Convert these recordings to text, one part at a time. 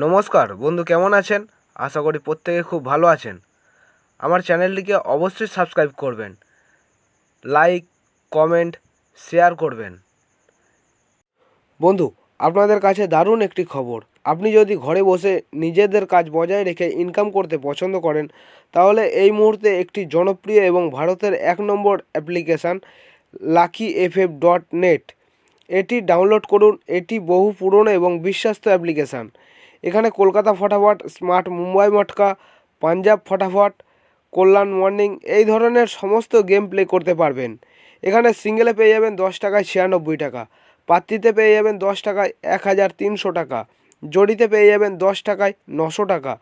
নমস্কার বন্ধু, কেমন আছেন? আশা করি প্রত্যেকে খুব ভালো আছেন। আমার চ্যানেলটিকে অবশ্যই সাবস্ক্রাইব করবেন, লাইক, কমেন্ট, শেয়ার করবেন। বন্ধু, আপনাদের কাছে দারুণ একটি খবর। আপনি যদি ঘরে বসে নিজেদের কাজ বজায় রেখে ইনকাম করতে পছন্দ করেন, তাহলে এই মুহূর্তে একটি জনপ্রিয় এবং ভারতের 1 নম্বর অ্যাপ্লিকেশান lucky.ff.net এটি ডাউনলোড করুন। এটি বহু পুরনো এবং বিশ্বস্ত অ্যাপ্লিকেশান। এখানে কলকাতা ফটাফট, স্মার্ট মুম্বাই মটকা, পাঞ্জাব ফটাফট, কল্যাণ মর্নিং এই ধরনের সমস্ত গেম প্লে করতে পারবেন। এখানে সিঙ্গেলে পেয়ে যাবেন 10 টাকায় 96 টাকা, পাত্তিতে পেয়ে যাবেন 10 টাকায় 1300 টাকা, জড়িতে পেয়ে যাবেন 10 টাকায় 900 টাকা।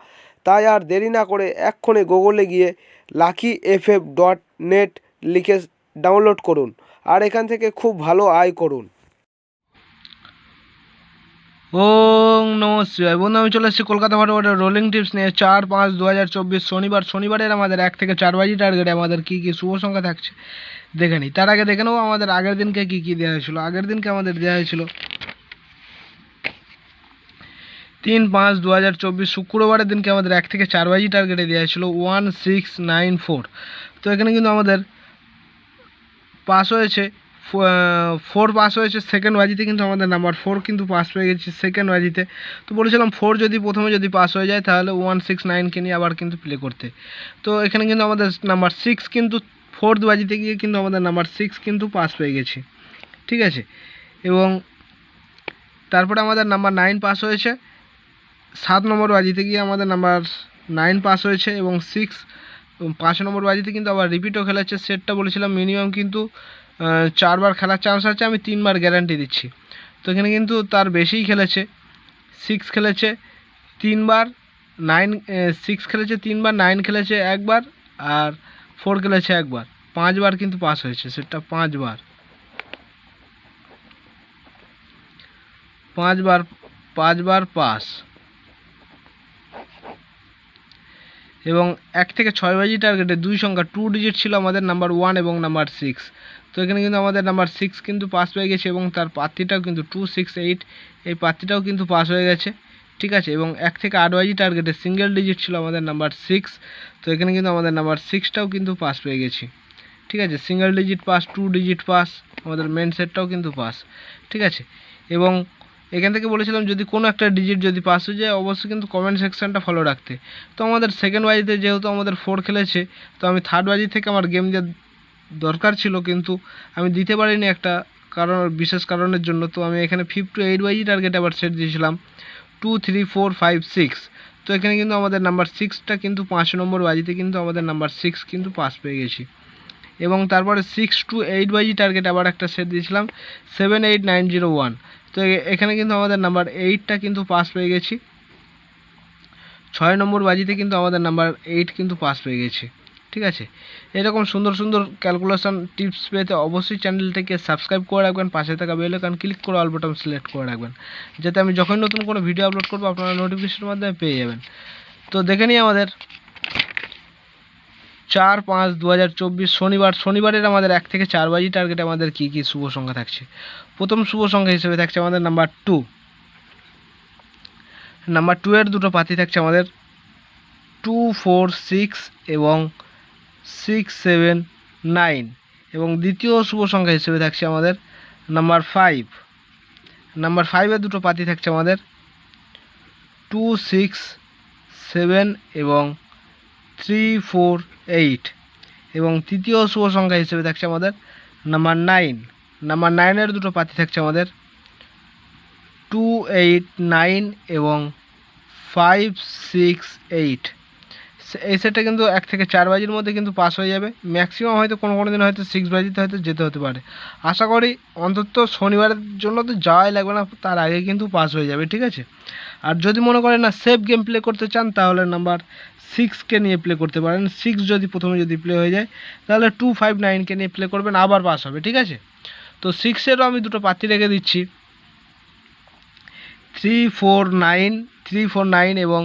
তাই আর দেরি না করে এক্ষুনি গুগলে গিয়ে lucky.ff.net লিখে ডাউনলোড করুন আর এখান থেকে খুব ভালো আয় করুন। ওং নমঃ শিবায়। বন্ধু, আমি চলে এসেছি কলকাতা ফটোফটের রোলিং টিপস নিয়ে। 4-5-2024 শনিবারের আমাদের 1 থেকে 4 বাজি টার্গেটে আমাদের কী কী শুভ সংখ্যা থাকছে দেখে নিই। তার আগে দেখে নেবো আমাদের আগের দিনকে কী কী দেওয়া হয়েছিল। আগের দিনকে আমাদের দেওয়া হয়েছিল 3-5-2024 শুক্রবারের দিনকে আমাদের 1 থেকে 4 বাজি টার্গেটে দেওয়া হয়েছিল 1694। তো এখানে কিন্তু আমাদের পাস হয়েছে 4 পাস হয়েছে সেকেন্ড বাজিতে, কিন্তু আমাদের নাম্বার 4 কিন্তু পাস পেয়ে গেছি সেকেন্ড বাজিতে। তো বলেছিলাম 4 যদি প্রথমে যদি পাস হয়ে যায় তাহলে 169কে নিয়ে আবার কিন্তু প্লে করতে। তো এখানে কিন্তু আমাদের নাম্বার 6 কিন্তু 4th বাজিতে গিয়ে কিন্তু আমাদের নাম্বার 6 কিন্তু পাস পেয়ে গেছি, ঠিক আছে। এবং তারপরে আমাদের নাম্বার 9 পাস হয়েছে 7 নম্বর বাজিতে গিয়ে আমাদের নাম্বার 9 পাস হয়েছে এবং 6 5 নম্বর বাজিতে কিন্তু আবার রিপিটও খেলেছে। সেটটা বলেছিলাম মিনিমাম কিন্তু 4 বার খেলার চান্স আছে, আমি 3 বার গ্যারান্টি দিচ্ছি। তো এখানে কিন্তু তার বেশিই খেলেছে, 6 খেলেছে 3 বার, 6 খেলেছে 3 বার, 9 খেলেছে 1 বার আর 4 খেলেছে 1 বার। 5 বার কিন্তু পাস হয়েছে, সেটা 5 বার 5 বার পাস। এবং 1 থেকে 6 বাজি টার্গেটে 2 সংখ্যা 2 ডিজিট ছিল আমাদের নাম্বার 1 এবং নাম্বার 6। তো এখানে কিন্তু আমাদের নাম্বার 6 কিন্তু পাস পেয়ে গেছে এবং তার প্রার্থীটাও কিন্তু 268, এই প্রার্থীটাও কিন্তু পাস হয়ে গেছে, ঠিক আছে। এবং 1 থেকে 8 বাজি টার্গেটে সিঙ্গেল ডিজিট ছিল আমাদের নাম্বার 6। তো এখানে কিন্তু আমাদের নাম্বার 6টাও কিন্তু পাস পেয়ে গেছি, ঠিক আছে। Single digit pass, 2 digit pass, আমাদের মেন সেটটাও কিন্তু পাস, ঠিক আছে। এবং এখান থেকে বলেছিলাম যদি কোনো একটা ডিজিট যদি পাস হয়ে যায় অবশ্যই কিন্তু কমেন্ট সেকশানটা ফলো রাখতে। তো আমাদের সেকেন্ড বাজিতে যেহেতু আমাদের 4 খেলেছে, তো আমি থার্ড বাজি থেকে আমার গেম দেওয়ার দরকার ছিল কিন্তু আমি দিতে পারিনি একটা কারণ, বিশেষ কারণের জন্য। তো আমি এখানে 5 to 8 বাজি টার্গেট আবার সেট দিয়েছিলাম 2 3 4 5 6। তো এখানে কিন্তু আমাদের নাম্বার 6টা কিন্তু 5 নম্বর বাজিতে কিন্তু আমাদের নাম্বার 6 কিন্তু পাস পেয়ে গেছি। এবং তারপরে 6 to 8 বাজি টার্গেট আবার একটা সেট দিয়েছিলাম 78901। তো এখানে কিন্তু আমাদের নাম্বার 8টা কিন্তু পাস পেয়ে গেছি। 6 নম্বর বাজিতে কিন্তু আমাদের নাম্বার 8 কিন্তু পাস পেয়ে গেছি, ঠিক আছে। এরকম সুন্দর সুন্দর ক্যালকুলেশন টিপস পেতে অবশ্যই চ্যানেলটাকে সাবস্ক্রাইব করে রাখবেন, পাশে থাকা বেল আইকন ক্লিক করে অল বাটন সিলেক্ট করে রাখবেন, যাতে আমি যখন নতুন কোনো ভিডিও আপলোড করবো আপনারা নোটিফিকেশনের মাধ্যমে পেয়ে যাবেন। তো দেখে নিই আমাদের 4-5-2024 শনিবারের আমাদের 1 থেকে 4 বাজি টার্গেটে আমাদের কী কী শুভ সংখ্যা থাকছে। প্রথম শুভ সংখ্যা হিসেবে থাকছে আমাদের নাম্বার 2। নাম্বার 2 এর দুটো পাতি থাকছে আমাদের 2 4 6 এবং 6 7 9। এবং দ্বিতীয় শুভ সংখ্যা হিসেবে থাকছে আমাদের নাম্বার 5। নাম্বার 5 এর দুটো পাতি থাকছে আমাদের 2 6 7 এবং 3 4 8। এবং তৃতীয় শুভ সংখ্যা হিসেবে থাকছে আমাদের নাম্বার 9। নাম্বার 9 এর দুটো পাতি থাকছে আমাদের 2 8 9 এবং 5 6 8। এই সেটটা কিন্তু 1 থেকে 4 বাজির মধ্যে কিন্তু পাস হয়ে যাবে। ম্যাক্সিমাম হয়তো কোনো কোনো দিন হয়তো 6 বাজিতে হয়তো যেতে হতে পারে। আশা করি অন্তত শনিবারের জন্য তো যাওয়াই লাগবে না, তার আগে কিন্তু পাস হয়ে যাবে, ঠিক আছে। আর যদি মনে করেন না সেফ গেম প্লে করতে চান তাহলে নাম্বার 6কে নিয়ে প্লে করতে পারেন। 6 যদি প্রথমে যদি প্লে হয়ে যায় তাহলে 2 5 9কে নিয়ে প্লে করবেন, আবার পাস হবে, ঠিক আছে। তো 6এরও আমি দুটো পাতি রেখে দিচ্ছি 3 4 9 এবং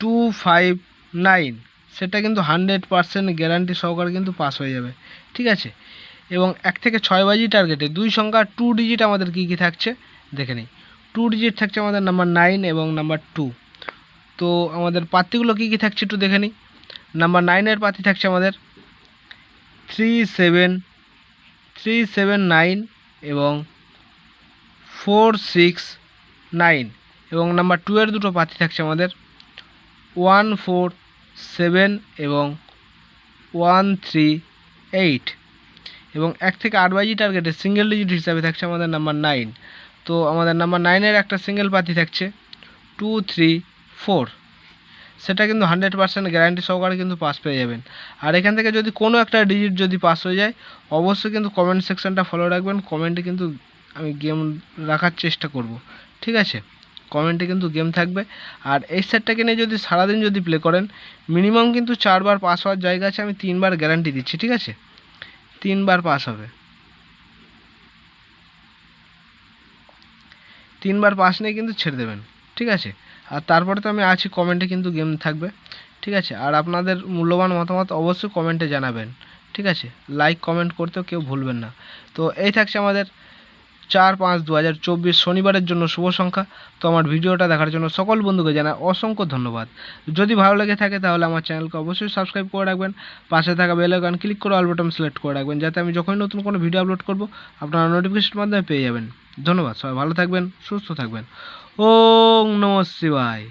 2 5 9। সেটা কিন্তু 100% গ্যারান্টি সহকারে কিন্তু পাস হয়ে যাবে, ঠিক আছে। এবং 1 থেকে 6 বাজি টার্গেটে 2 সংখ্যা 2 ডিজিট আমাদের কী কী থাকছে দেখে নিই। টু ডিজিট থাকছে আমাদের নাম্বার 9 এবং নাম্বার 2। তো আমাদের পাত্তিগুলো কী কী থাকছে একটু দেখে নিই। নাম্বার 9-এর পাত্তি থাকছে আমাদের 37379 এবং 469 এবং নাম্বার 2-এর দুটো পাত্তি থাকছে আমাদের 147 এবং 138 এবং 1 থেকে 8 বাইজি টার্গেটে সিঙ্গেল ডিজিট হিসাবে থাকছে আমাদের নাম্বার 9। তো আমাদের নাম্বার 9-এর একটা সিঙ্গেল পাত্তি থাকছে 234, সেটা কিন্তু 100% গ্যারান্টি সহকারে কিন্তু পাস পেয়ে যাবেন। আর এখান থেকে যদি কোনো একটা ডিজিট যদি পাস হয়ে যায় অবশ্যই কিন্তু কমেন্ট সেকশনটা ফলো রাখবেন। কমেন্টে কিন্তু আমি গেম রাখার চেষ্টা করব, ঠিক আছে? কমেন্টে কিন্তু গেম থাকবে। আর এই সেটটাকে নিয়ে যদি সারাদিন যদি প্লে করেন মিনিমাম কিন্তু 4 বার পাস হওয়ার জায়গা আছে, আমি 3 বার গ্যারান্টি দিচ্ছি, ঠিক আছে? 3 বার পাস হবে। 3 বার পাস নিয়ে কিন্তু ছেড়ে দেবেন, ঠিক আছে? আর তারপরে তো আমি আছি, কমেন্টে কিন্তু গেম থাকবে, ঠিক আছে? আর আপনাদের মূল্যবান মতামত অবশ্যই কমেন্টে জানাবেন, ঠিক আছে? লাইক কমেন্ট করতেও কেউ ভুলবেন না। তো এই থাকছে আমাদের 4/5/2024 শনিবারের জন্য শুভ সংখ্যা। তো আমার ভিডিওটা দেখার জন্য সকল বন্ধুকে জানাই অসংখ্য ধন্যবাদ। যদি ভালো লেগে থাকে তাহলে আমার চ্যানেলকে অবশ্যই সাবস্ক্রাইব করে রাখবেন, পাশে থাকা বেল আইকন ক্লিক করে অল বাটন সিলেক্ট করে রাখবেন, যাতে আমি যখনই নতুন কোনো ভিডিও আপলোড করব আপনারা নোটিফিকেশনের মাধ্যমে পেয়ে যাবেন। ধন্যবাদ, সবাই ভালো থাকবেন, সুস্থ থাকবেন। ওম নমঃ শিবায়।